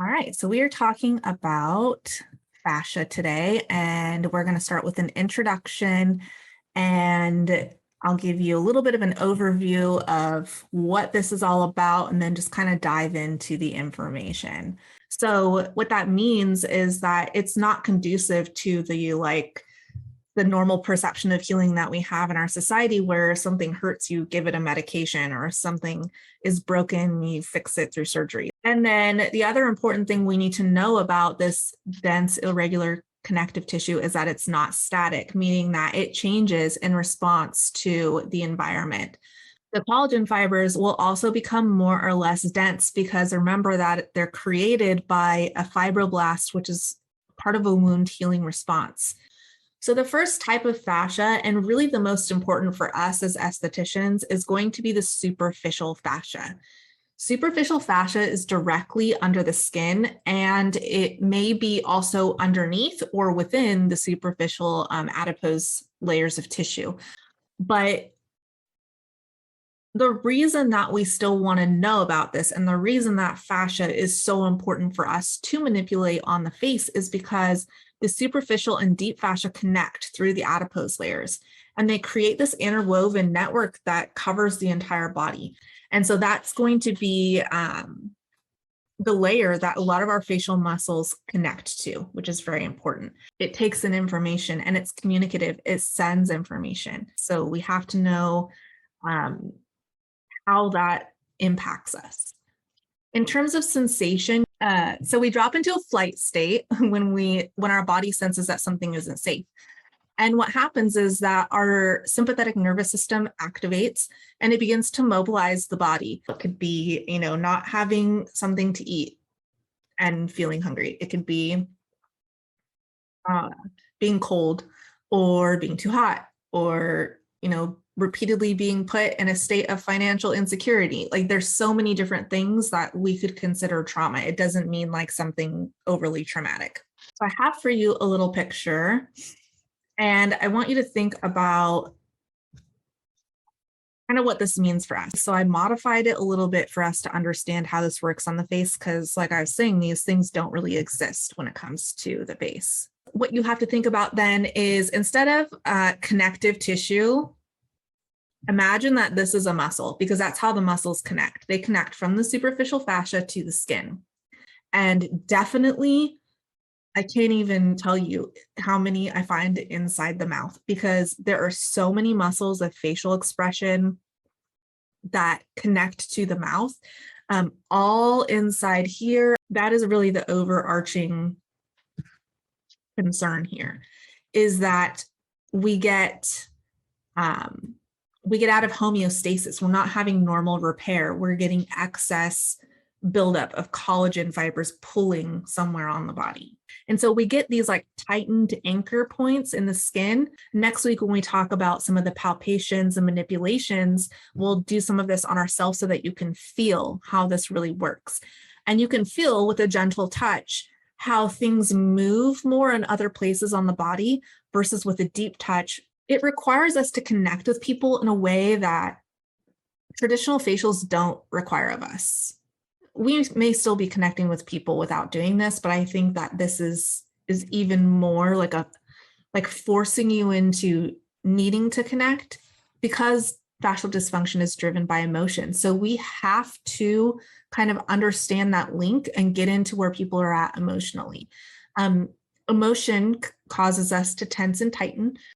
All right, so we are talking about fascia today, and we're going to start with an introduction, and I'll give you a little bit of an overview of what this is all about, and then just kind of dive into the information. So what that means is that it's not conducive to the normal perception of healing that we have in our society, where something hurts, you give it a medication, or something is broken, you fix it through surgery. And then the other important thing we need to know about this dense, irregular connective tissue is that it's not static, meaning that it changes in response to the environment. The collagen fibers will also become more or less dense because remember that they're created by a fibroblast, which is part of a wound healing response. So the first type of fascia, and really the most important for us as estheticians, is going to be the superficial fascia. Superficial fascia is directly under the skin, and it may be also underneath or within the superficial adipose layers of tissue. But the reason that we still want to know about this and the reason that fascia is so important for us to manipulate on the face is because the superficial and deep fascia connect through the adipose layers, and they create this interwoven network that covers the entire body. And so that's going to be the layer that a lot of our facial muscles connect to, which is very important. It takes in information and it's communicative. It sends information. So we have to know how that impacts us. In terms of sensation, so we drop into a flight state when our body senses that something isn't safe. And what happens is that our sympathetic nervous system activates and it begins to mobilize the body. It could be, not having something to eat and feeling hungry. It could be being cold or being too hot or, repeatedly being put in a state of financial insecurity. Like there's so many different things that we could consider trauma. It doesn't mean like something overly traumatic. So I have for you a little picture, and I want you to think about kind of what this means for us. So I modified it a little bit for us to understand how this works on the face, because like I was saying, these things don't really exist when it comes to the face. What you have to think about then is instead of connective tissue, imagine that this is a muscle, because that's how the muscles connect. They connect from the superficial fascia to the skin. And definitely, I can't even tell you how many I find inside the mouth, because there are so many muscles of facial expression that connect to the mouth, all inside here. That is really the overarching concern here, is that we get out of homeostasis. We're not having normal repair. We're getting excess buildup of collagen fibers pulling somewhere on the body. And so we get these like tightened anchor points in the skin. Next week, when we talk about some of the palpations and manipulations, we'll do some of this on ourselves so that you can feel how this really works. And you can feel with a gentle touch how things move more in other places on the body versus with a deep touch. It requires us to connect with people in a way that traditional facials don't require of us. We may still be connecting with people without doing this, but I think that this is even more like forcing you into needing to connect, because facial dysfunction is driven by emotion. So we have to kind of understand that link and get into where people are at emotionally. Emotion causes us to tense and tighten.